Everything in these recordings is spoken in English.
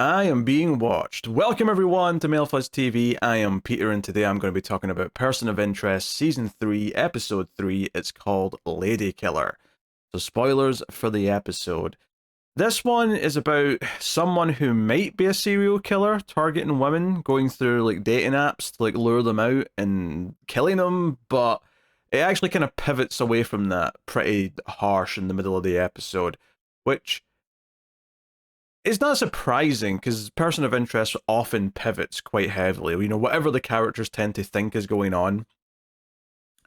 I am being watched. Welcome everyone to Mailfuzz TV. I am Peter and today I'm going to be talking about Person of Interest Season 3, Episode 3. It's called Lady Killer. So spoilers for the episode. This one is about someone who might be a serial killer targeting women, going through like dating apps to like lure them out and killing them, but it actually kind of pivots away from that pretty harsh in the middle of the episode, which it's not surprising because Person of Interest often pivots quite heavily. You know, whatever the characters tend to think is going on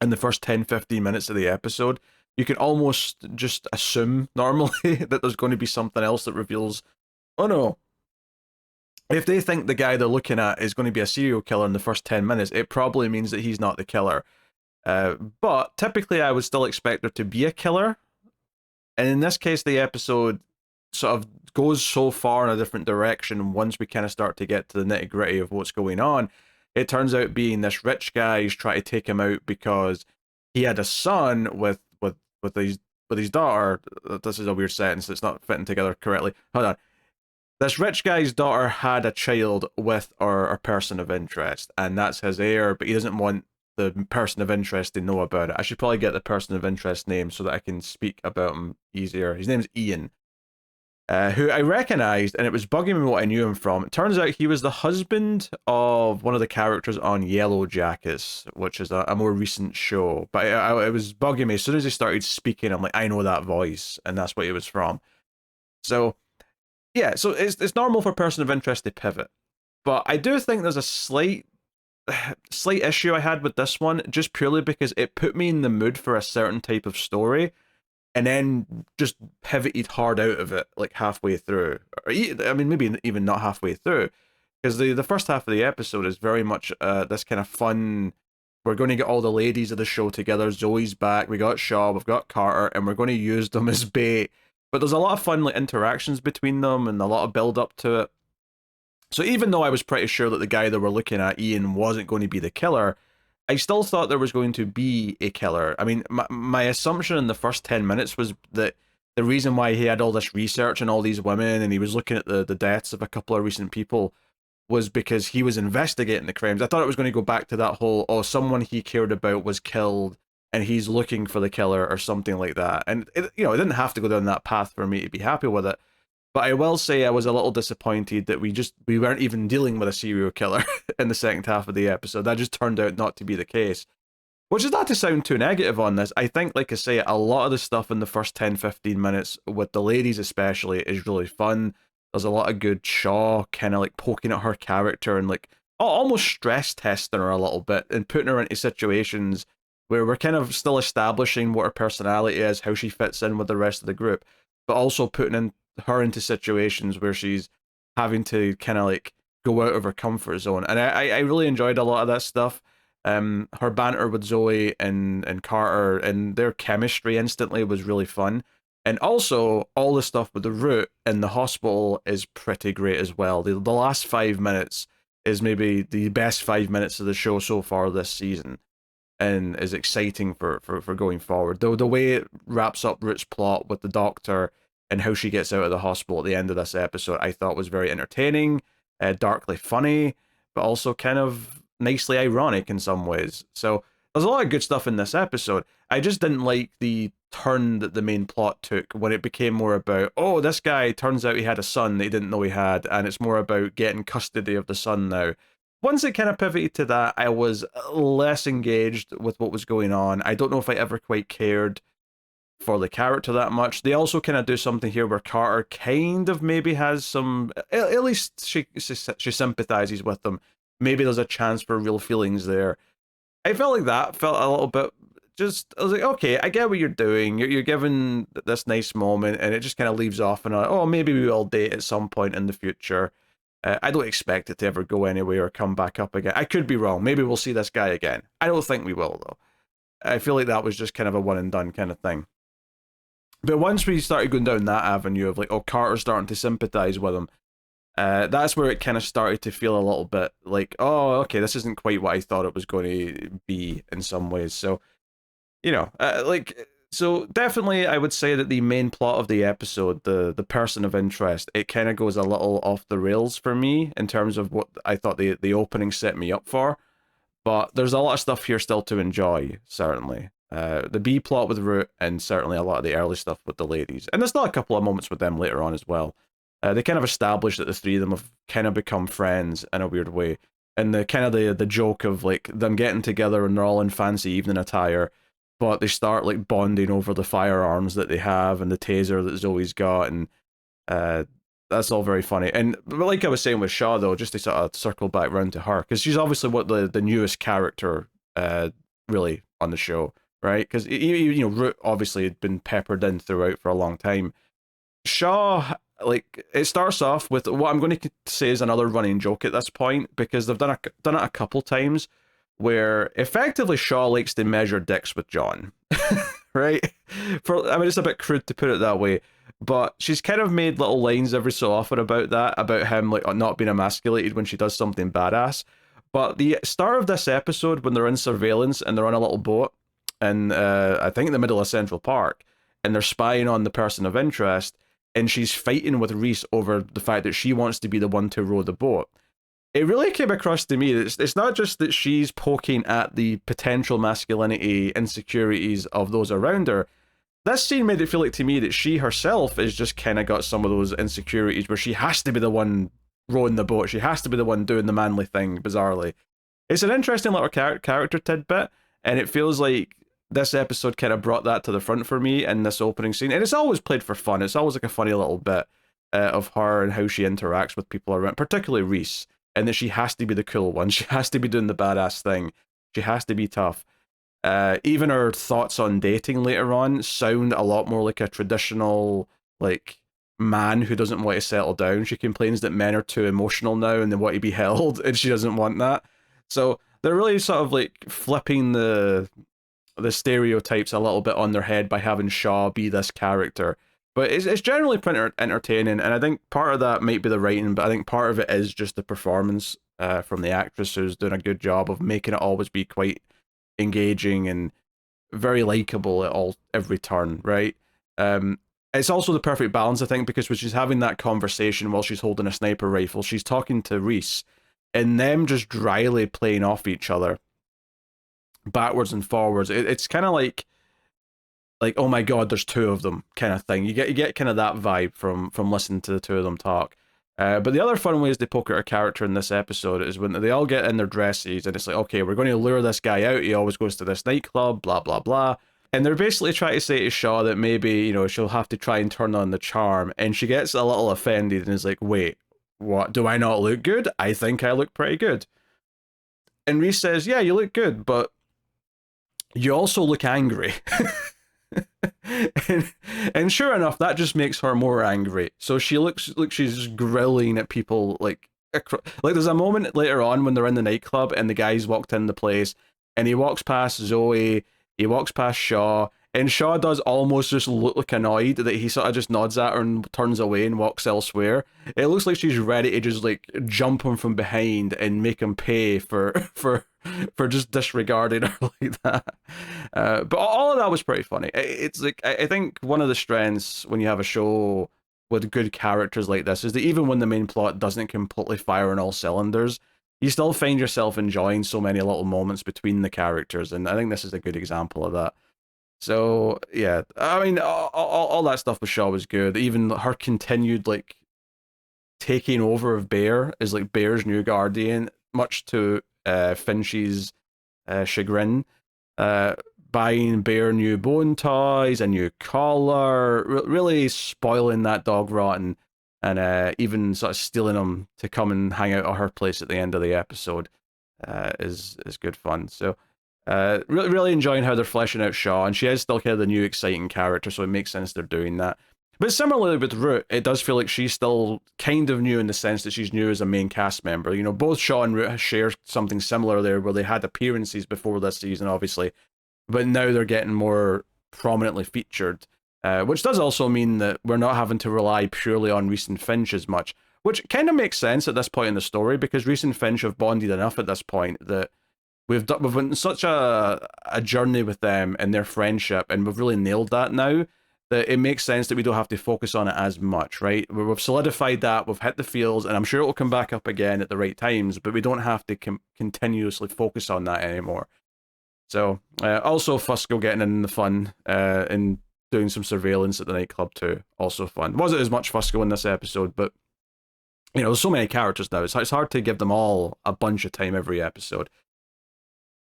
in the first 10-15 minutes of the episode, you can almost just assume normally that there's going to be something else that reveals, oh no, if they think the guy they're looking at is going to be a serial killer in the first 10 minutes, it probably means that he's not the killer. But typically I would still expect there to be a killer. And in this case, the episode sort of goes so far in a different direction once we kind of start to get to the nitty gritty of what's going on. It turns out being this rich guy who's trying to take him out because he had a son with his daughter. This is a weird sentence. It's not fitting together correctly. Hold on. This rich guy's daughter had a child with our person of interest, and that's his heir, but he doesn't want the person of interest to know about it. I should probably get the person of interest name so that I can speak about him easier. His name's Ian. Who I recognized, and it was bugging me what I knew him from. It turns out he was the husband of one of the characters on Yellow Jackets, which is a more recent show. But it was bugging me. As soon as he started speaking, I'm like, I know that voice, and that's what he was from. So, yeah, so it's normal for Person of Interest to pivot. But I do think there's a slight issue I had with this one, just purely because it put me in the mood for a certain type of story, and then just pivoted hard out of it like halfway through. I mean, maybe even not halfway through, because the first half of the episode is very much this kind of fun. We're going to get all the ladies of the show together. Zoe's back. We got Shaw. We've got Carter, and we're going to use them as bait. But there's a lot of fun like interactions between them and a lot of build up to it. So even though I was pretty sure that the guy that we're looking at, Ian, wasn't going to be the killer, I still thought there was going to be a killer. I mean, my assumption in the first 10 minutes was that the reason why he had all this research and all these women and he was looking at the deaths of a couple of recent people was because he was investigating the crimes. I thought it was going to go back to that whole, oh, someone he cared about was killed and he's looking for the killer or something like that. And, it didn't have to go down that path for me to be happy with it. But I will say I was a little disappointed that we weren't even dealing with a serial killer in the second half of the episode. That just turned out not to be the case. Which is not to sound too negative on this. I think, like I say, a lot of the stuff in the first 10-15 minutes, with the ladies especially, is really fun. There's a lot of good Shaw kind of like poking at her character and like almost stress testing her a little bit and putting her into situations where we're kind of still establishing what her personality is, how she fits in with the rest of the group, but also putting her into situations where she's having to kind of like go out of her comfort zone. And I really enjoyed a lot of that stuff. Her banter with Zoe and Carter and their chemistry instantly was really fun. And also all the stuff with the Root in the hospital is pretty great as well. The last 5 minutes is maybe the best 5 minutes of the show so far this season, and is exciting for going forward. Though the way it wraps up Root's plot with the doctor and how she gets out of the hospital at the end of this episode, I thought was very entertaining, darkly funny, but also kind of nicely ironic in some ways. So there's a lot of good stuff in this episode. I just didn't like the turn that the main plot took when it became more about, oh, this guy turns out he had a son that he didn't know he had, and it's more about getting custody of the son now. Once it kind of pivoted to that, I was less engaged with what was going on. I don't know if I ever quite cared for the character that much. They also kind of do something here where Carter kind of maybe has some, at least she sympathizes with them. Maybe there's a chance for real feelings there. I felt like that felt a little bit just, I was like, okay, I get what you're doing. You're given this nice moment and it just kind of leaves off and oh, maybe we will date at some point in the future. I don't expect it to ever go anywhere or come back up again. I could be wrong. Maybe we'll see this guy again. I don't think we will, though. I feel like that was just kind of a one and done kind of thing. But once we started going down that avenue of like, oh, Carter's starting to sympathize with him, that's where it kind of started to feel a little bit like, oh, okay, this isn't quite what I thought it was going to be in some ways. So, So definitely, I would say that the main plot of the episode, the person of interest, it kind of goes a little off the rails for me in terms of what I thought the opening set me up for. But there's a lot of stuff here still to enjoy, certainly. The B plot with Root, and certainly a lot of the early stuff with the ladies. And there's still a couple of moments with them later on as well. They kind of establish that the three of them have kind of become friends in a weird way. And the kind of the joke of like them getting together and they're all in fancy evening attire, but they start like bonding over the firearms that they have and the taser that Zoe's got, and uh, that's all very funny. And like I was saying with Shaw, though, just to sort of circle back round to her, because she's obviously what the newest character, really on the show, right? Because Root obviously had been peppered in throughout for a long time. Shaw, like, it starts off with what I'm going to say is another running joke at this point, because they've done it a couple times where effectively Shaw likes to measure dicks with John, right? I mean, it's a bit crude to put it that way, but she's kind of made little lines every so often about that, about him like not being emasculated when she does something badass. But the start of this episode, when they're in surveillance and they're on a little boat, and I think in the middle of Central Park, and they're spying on the person of interest, and she's fighting with Reese over the fact that she wants to be the one to row the boat. It really came across to me that it's not just that she's poking at the potential masculinity insecurities of those around her. This scene made it feel like to me that she herself is just kind of got some of those insecurities where she has to be the one rowing the boat. She has to be the one doing the manly thing, bizarrely. It's an interesting little character tidbit, and it feels like this episode kind of brought that to the front for me in this opening scene. And it's always played for fun. It's always like a funny little bit of her and how she interacts with people around, particularly Reese, and that she has to be the cool one. She has to be doing the badass thing. She has to be tough. Even her thoughts on dating later on sound a lot more like a traditional, like, man who doesn't want to settle down. She complains that men are too emotional now and they want to be held, and she doesn't want that. So they're really sort of like flipping the stereotypes a little bit on their head by having Shaw be this character. But it's generally pretty entertaining, and I think part of that might be the writing, but I think part of it is just the performance from the actress, who's doing a good job of making it always be quite engaging and very likable at every turn, right? It's also the perfect balance, I think, because when she's having that conversation while she's holding a sniper rifle, she's talking to Reese, and them just dryly playing off each other backwards and forwards. It's kind of like oh my god, there's two of them kind of thing. You get kind of that vibe from listening to the two of them talk. But the other fun ways they poke at her character in this episode is when they all get in their dresses and it's like, okay, we're going to lure this guy out. He always goes to this nightclub, blah blah blah. And they're basically trying to say to Shaw that maybe, she'll have to try and turn on the charm. And she gets a little offended and is like, wait, what? Do I not look good? I think I look pretty good. And Reese says, yeah, you look good, but you also look angry. and sure enough, that just makes her more angry. So she looks like she's just grilling at people like there's a moment later on when they're in the nightclub and the guy's walked in the place and he walks past Zoe, he walks past Shaw, and Shaw does almost just look like annoyed that he sort of just nods at her and turns away and walks elsewhere. It looks like she's ready to just like jump him from behind and make him pay for just disregarding her like that. But all of that was pretty funny. It's like, I think one of the strengths when you have a show with good characters like this is that even when the main plot doesn't completely fire on all cylinders, you still find yourself enjoying so many little moments between the characters, and I think this is a good example of that. So yeah, I mean, all that stuff with Shaw was good. Even her continued like taking over of Bear is like Bear's new guardian, much to Finch's chagrin. Buying Bear new bone toys, a new collar, really spoiling that dog rotten, and even sort of stealing him to come and hang out at her place at the end of the episode is good fun. So really enjoying how they're fleshing out Shaw, and she is still kind of the new exciting character, so it makes sense they're doing that. But similarly with Root, it does feel like she's still kind of new in the sense that she's new as a main cast member. Both Shaw and Root share something similar there, where they had appearances before this season, obviously, but now they're getting more prominently featured, which does also mean that we're not having to rely purely on Reese and Finch as much, which kind of makes sense at this point in the story, because Reese and Finch have bonded enough at this point that we've been such a journey with them and their friendship, and we've really nailed that now, that it makes sense that we don't have to focus on it as much, right? We've solidified that, we've hit the fields, and I'm sure it'll come back up again at the right times, but we don't have to continuously focus on that anymore. So, also Fusco getting in the fun, and doing some surveillance at the nightclub too, also fun. Wasn't as much Fusco in this episode, but you know, there's so many characters now, it's hard to give them all a bunch of time every episode.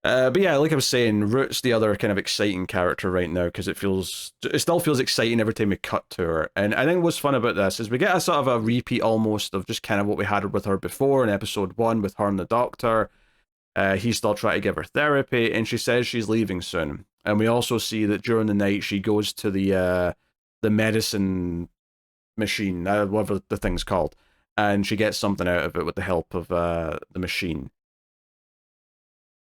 But yeah, like I was saying, Root's the other kind of exciting character right now, because it still feels exciting every time we cut to her. And I think what's fun about this is we get a sort of a repeat almost of just kind of what we had with her before in episode 1 with her and the doctor. He's still trying to give her therapy, and she says she's leaving soon. And we also see that during the night she goes to the medicine machine, whatever the thing's called, and she gets something out of it with the help of the machine.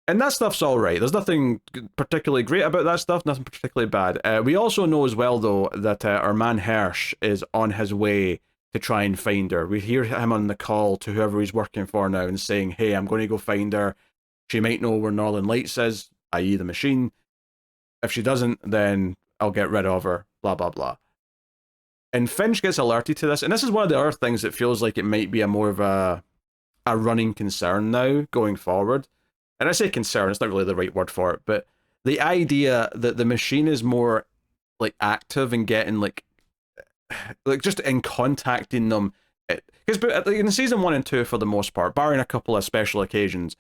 And that stuff's all right. There's nothing particularly great about that stuff, nothing particularly bad. We also know as well, though, that our man Hirsch is on his way to try and find her. We hear him on the call to whoever he's working for now and saying, hey, I'm going to go find her. She might know where Northern Lights is, i.e. the machine. If she doesn't, then I'll get rid of her, blah, blah, blah. And Finch gets alerted to this, and this is one of the other things that feels like it might be a more of a running concern now going forward. And I say concern, it's not really the right word for it, but the idea that the machine is more like active and getting like just in contacting them, because in season 1 and 2 for the most part, barring a couple of special occasions,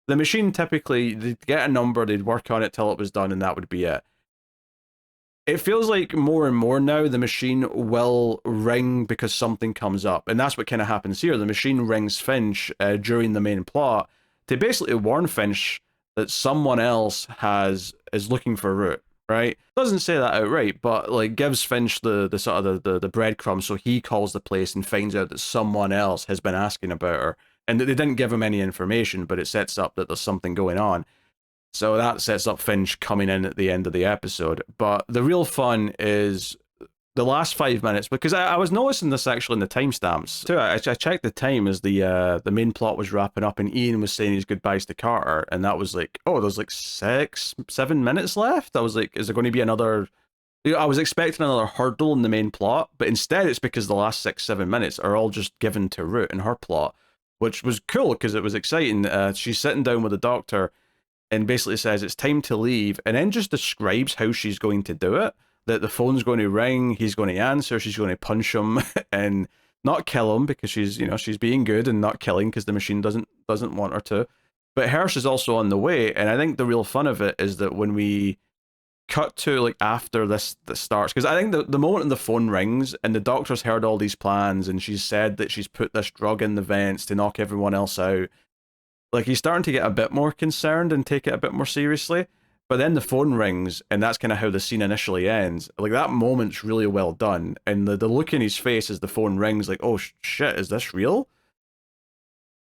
the machine typically, they'd get a number, they'd work on it till it was done, and that would be it. It feels like more and more now the machine will ring because something comes up, and that's what kind of happens here. The machine rings Finch during the main plot to basically warn Finch that someone else is looking for Root, right? Doesn't say that outright, but like gives Finch the sort of the breadcrumbs, so he calls the place and finds out that someone else has been asking about her. And they didn't give him any information, but it sets up that there's something going on. So that sets up Finch coming in at the end of the episode. But the real fun is the last 5 minutes, because I was noticing this actually in the timestamps too. I checked the time as the main plot was wrapping up, and Ian was saying his goodbyes to Carter, and that was like, oh, there's like 6-7 minutes left. I was like, is there going to be another? I was expecting another hurdle in the main plot, but instead it's because the last 6-7 minutes are all just given to Root and her plot, which was cool because it was exciting. She's sitting down with the doctor and basically says it's time to leave, and then just describes how she's going to do it. That the phone's going to ring, he's going to answer, she's going to punch him and not kill him because she's being good and not killing because the machine doesn't want her to. But Hirsch is also on the way, and I think the real fun of it is that when we cut to like after this starts, because I think the moment the phone rings and the doctor's heard all these plans and she's said that she's put this drug in the vents to knock everyone else out, like he's starting to get a bit more concerned and take it a bit more seriously. But then the phone rings, and that's kind of how the scene initially ends. Like, that moment's really well done. And the look in his face as the phone rings, like, oh, shit, is this real?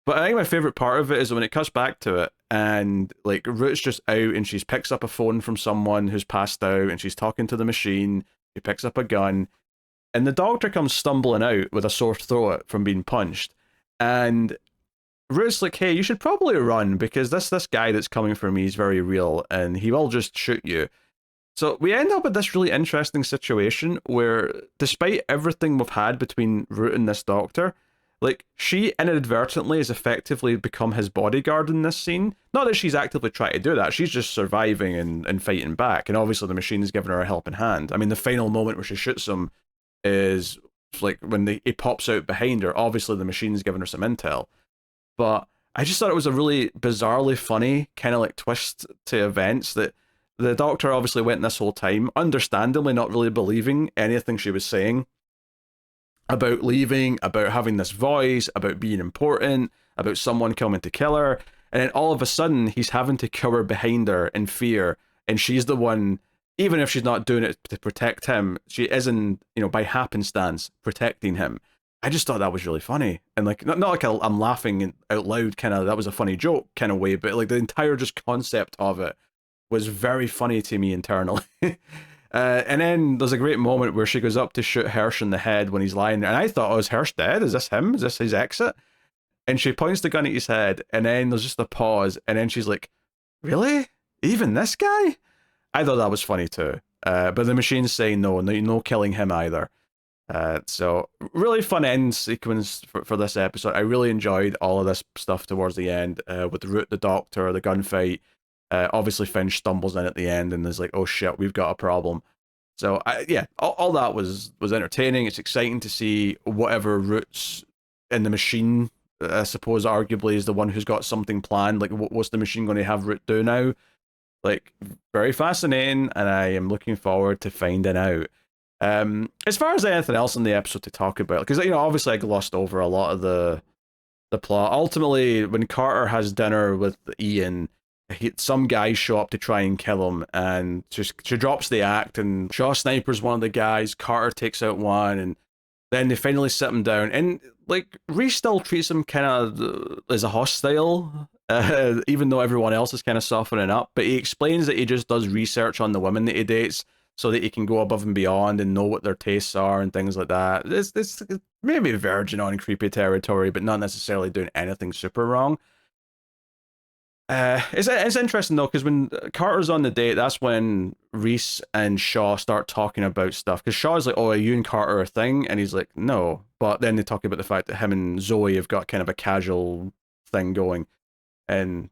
But I think my favourite part of it is when it cuts back to it, and, like, Root's just out, and she picks up a phone from someone who's passed out, and she's talking to the machine. She picks up a gun, and the doctor comes stumbling out with a sore throat from being punched. And Root's like, hey, you should probably run because this guy that's coming for me is very real and he will just shoot you. So we end up with this really interesting situation where despite everything we've had between Root and this doctor, like she inadvertently has effectively become his bodyguard in this scene. Not that she's actively trying to do that, she's just surviving and fighting back. And obviously the machine's giving her a helping hand. I mean, the final moment where she shoots him is like when he pops out behind her. Obviously the machine's giving her some intel. But I just thought it was a really bizarrely funny kind of like twist to events that the doctor obviously went this whole time, understandably not really believing anything she was saying about leaving, about having this voice, about being important, about someone coming to kill her. And then all of a sudden he's having to cower behind her in fear. And she's the one, even if she's not doing it to protect him, she isn't, by happenstance protecting him. I just thought that was really funny. And like, not like I'm laughing out loud, kind of, that was a funny joke kind of way, but like the entire just concept of it was very funny to me internally. And then there's a great moment where she goes up to shoot Hirsch in the head when he's lying there. And I thought, oh, is Hirsch dead? Is this him? Is this his exit? And she points the gun at his head, and then there's just a pause, and then she's like, really? Even this guy? I thought that was funny too. But the machine's saying no, no, no killing him either. So really fun end sequence for this episode. I really enjoyed all of this stuff towards the end, with Root the Doctor, the gunfight. Obviously Finch stumbles in at the end and is like, "Oh shit, we've got a problem." So yeah, all that was entertaining. It's exciting to see whatever Root's in the machine. I suppose arguably is the one who's got something planned. Like, what's the machine going to have Root do now? Like, very fascinating, and I am looking forward to finding out. As far as anything else in the episode to talk about, because obviously I glossed over a lot of the plot. Ultimately, when Carter has dinner with Ian, some guys show up to try and kill him, and she drops the act, and Shaw snipers one of the guys. Carter takes out one, and then they finally sit him down, and like Reese still treats him kind of as a hostile, even though everyone else is kind of softening up. But he explains that he just does research on the women that he dates so that he can go above and beyond and know what their tastes are and things like that. It's maybe verging on creepy territory, but not necessarily doing anything super wrong. It's interesting though, because when Carter's on the date, that's when Reese and Shaw start talking about stuff. Because Shaw's like, "Oh, are you and Carter a thing?" And he's like, "No." But then they talk about the fact that him and Zoe have got kind of a casual thing going, and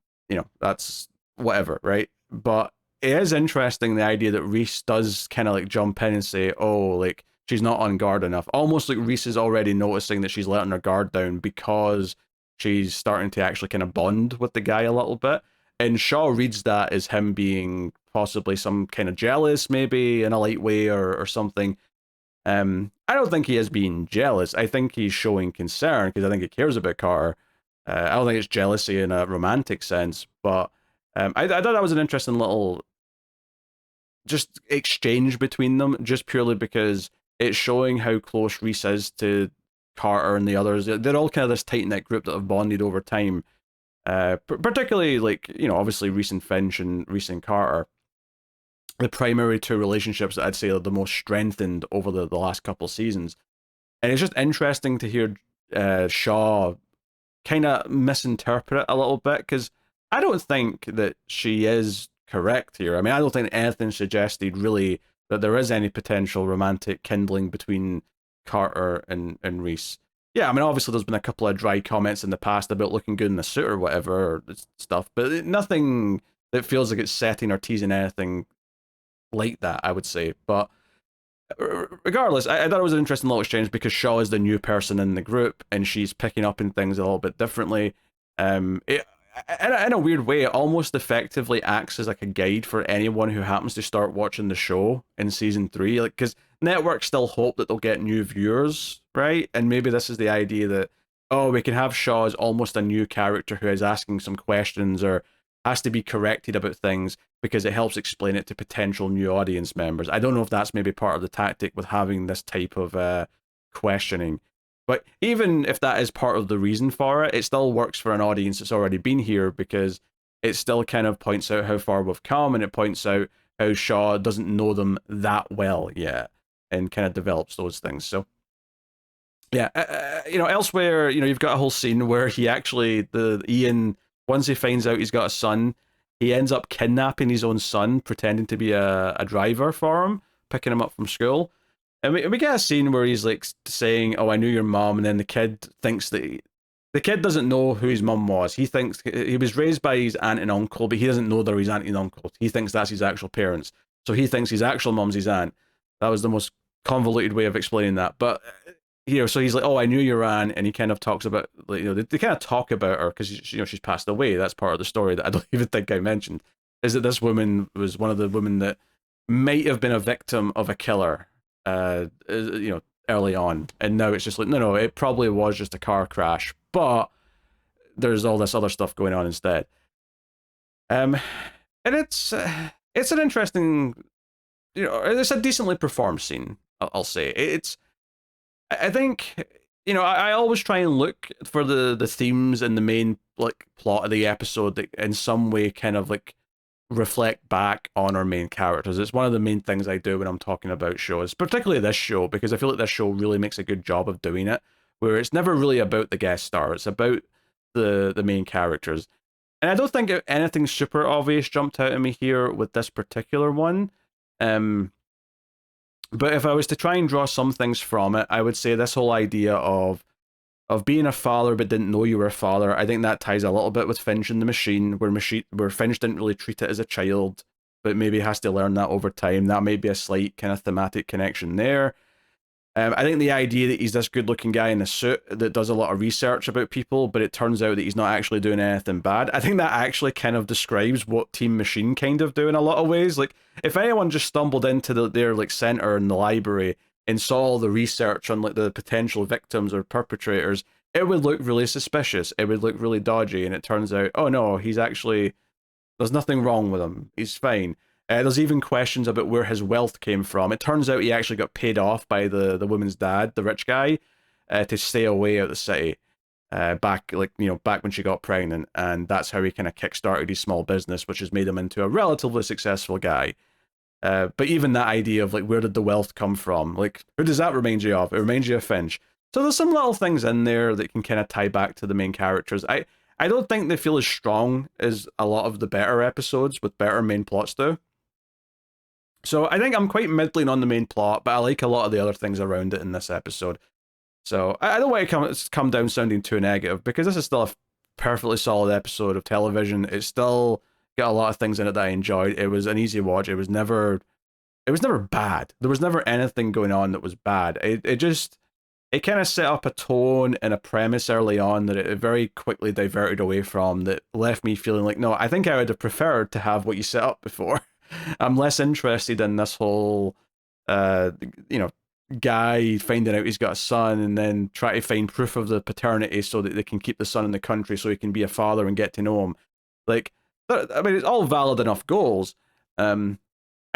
that's whatever, right? But it is interesting, the idea that Reese does kind of like jump in and say, "Oh, like she's not on guard enough," almost like Reese is already noticing that she's letting her guard down because she's starting to actually kind of bond with the guy a little bit. And Shaw reads that as him being possibly some kind of jealous, maybe in a light way or something. I don't think he is being jealous. I think he's showing concern because I think he cares about Carter. I don't think it's jealousy in a romantic sense, but I thought that was an interesting little just exchange between them, just purely because it's showing how close Reese is to Carter and the others. They're all kind of this tight knit group that have bonded over time. Particularly, like, obviously Reese and Finch and Reese and Carter, the primary two relationships that I'd say are the most strengthened over the last couple seasons. And it's just interesting to hear Shaw kind of misinterpret it a little bit, because I don't think that she is correct here. I mean, I don't think anything suggested really that there is any potential romantic kindling between Carter and Reese. Yeah, I mean, obviously there's been a couple of dry comments in the past about looking good in the suit or whatever or stuff, but nothing that feels like it's setting or teasing anything like that, I would say. But regardless, I thought it was an interesting little exchange because Shaw is the new person in the group and she's picking up in things a little bit differently. In a weird way, it almost effectively acts as like a guide for anyone who happens to start watching the show in season 3. Like, because networks still hope that they'll get new viewers, right? And maybe this is the idea that, oh, we can have Shaw as almost a new character who is asking some questions or has to be corrected about things because it helps explain it to potential new audience members. I don't know if that's maybe part of the tactic with having this type of questioning. But even if that is part of the reason for it, it still works for an audience that's already been here because it still kind of points out how far we've come and it points out how Shaw doesn't know them that well yet and kind of develops those things. So, yeah, elsewhere, you've got a whole scene where he actually, the Ian, once he finds out he's got a son, he ends up kidnapping his own son, pretending to be a driver for him, picking him up from school. And we get a scene where he's like saying, "Oh, I knew your mom," and then the kid thinks that the kid doesn't know who his mum was. He thinks he was raised by his aunt and uncle, but he doesn't know they're his aunt and uncle. He thinks that's his actual parents. So he thinks his actual mum's his aunt. That was the most convoluted way of explaining that. But so he's like, "Oh, I knew your aunt," and he kind of talks about, like, they kind of talk about her because she's passed away. That's part of the story that I don't even think I mentioned. Is that this woman was one of the women that might have been a victim of a killer, early on, and now it's just like, no, it probably was just a car crash, but there's all this other stuff going on instead. And it's an interesting, it's a decently performed scene. I'll say I think, I always try and look for the themes and the main like plot of the episode that in some way kind of like reflect back on our main characters. It's one of the main things I do when I'm talking about shows, particularly this show, because I feel like this show really makes a good job of doing it, where it's never really about the guest star, it's about the main characters. And I don't think anything super obvious jumped out at me here with this particular one. But if I was to try and draw some things from it, I would say this whole idea of being a father but didn't know you were a father. I think that ties a little bit with Finch and the Machine, where Finch didn't really treat it as a child, but maybe has to learn that over time. That may be a slight kind of thematic connection there. I think the idea that he's this good-looking guy in a suit that does a lot of research about people, but it turns out that he's not actually doing anything bad. I think that actually kind of describes what Team Machine kind of do in a lot of ways. Like, if anyone just stumbled into their like center in the library and saw all the research on like the potential victims or perpetrators, it would look really suspicious. It would look really dodgy, and it turns out, oh no, he's actually there's nothing wrong with him. He's fine. There's even questions about where his wealth came from. It turns out he actually got paid off by the woman's dad, the rich guy, to stay away out of the city. Back back when she got pregnant, and that's how he kind of kickstarted his small business, which has made him into a relatively successful guy. But even that idea of like where did the wealth come from? Like, who does that remind you of? It reminds you of Finch. So there's some little things in there that can kind of tie back to the main characters. I don't think they feel as strong as a lot of the better episodes with better main plots do. So I think I'm quite middling on the main plot, but I like a lot of the other things around it in this episode. So I don't want to come down sounding too negative, because this is still a perfectly solid episode of television. It's still got a lot of things in it that I enjoyed. It was an easy watch. It was never bad. There was never anything going on that was bad. It kind of set up a tone and a premise early on that it very quickly diverted away from, that left me feeling like, no, I think I would have preferred to have what you set up before. I'm less interested in this whole, guy finding out he's got a son and then try to find proof of the paternity so that they can keep the son in the country so he can be a father and get to know him. Like, I mean, it's all valid enough goals. I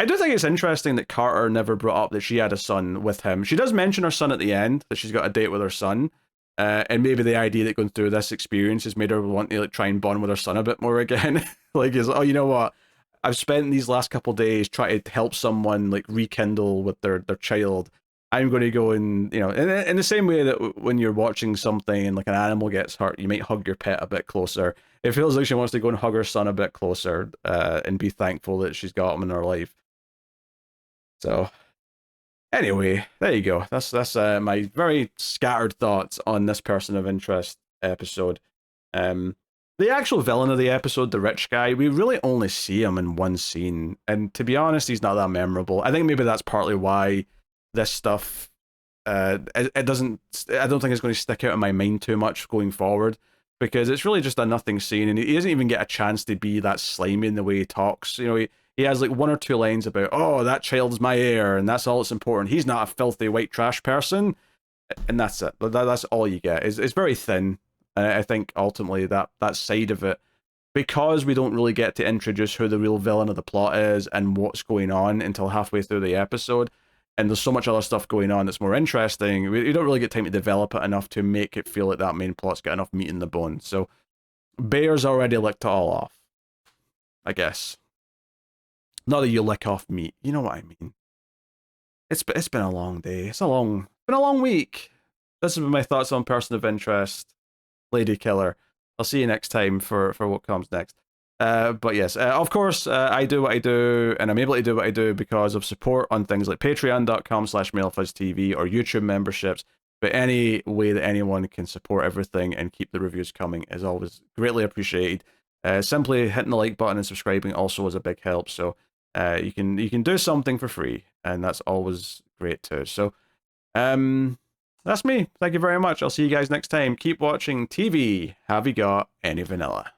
do think it's interesting that Carter never brought up that she had a son with him. She does mention her son at the end, that she's got a date with her son. And maybe the idea that going through this experience has made her want to like try and bond with her son a bit more again. Like, is, oh, you know what? I've spent these last couple of days trying to help someone like rekindle with their child. I'm going to go and, in the same way that when you're watching something and like an animal gets hurt, you might hug your pet a bit closer. It feels like she wants to go and hug her son a bit closer, and be thankful that she's got him in her life. So, anyway, there you go. That's my very scattered thoughts on this person of interest episode. The actual villain of the episode, the rich guy, we really only see him in one scene, and to be honest, he's not that memorable. I think maybe that's partly why this stuff, it doesn't. I don't think it's going to stick out in my mind too much going forward, because it's really just a nothing scene, and he doesn't even get a chance to be that slimy in the way he talks. He has like one or two lines about, oh, that child's my heir, and that's all that's important. He's not a filthy white trash person, and that's it. That's all you get. It's very thin. And I think ultimately that side of it, because we don't really get to introduce who the real villain of the plot is and what's going on until halfway through the episode, and there's so much other stuff going on that's more interesting, we don't really get time to develop it enough to make it feel like that main plot's got enough meat in the bone. So Bear's already licked it all off, I guess. Not that you lick off meat, you know what I mean. It's been a long day. It's been a long week. This has been my thoughts on Person of Interest, Lady Killer. I'll see you next time for what comes next. But yes, of course, I do what I do, and I'm able to do what I do because of support on things like patreon.com/MailFuzzTV or YouTube memberships. But any way that anyone can support everything and keep the reviews coming is always greatly appreciated. Simply hitting the like button and subscribing also is a big help. So you can do something for free, and that's always great too. So that's me. Thank you very much. I'll see you guys next time. Keep watching TV. Have you got any vanilla?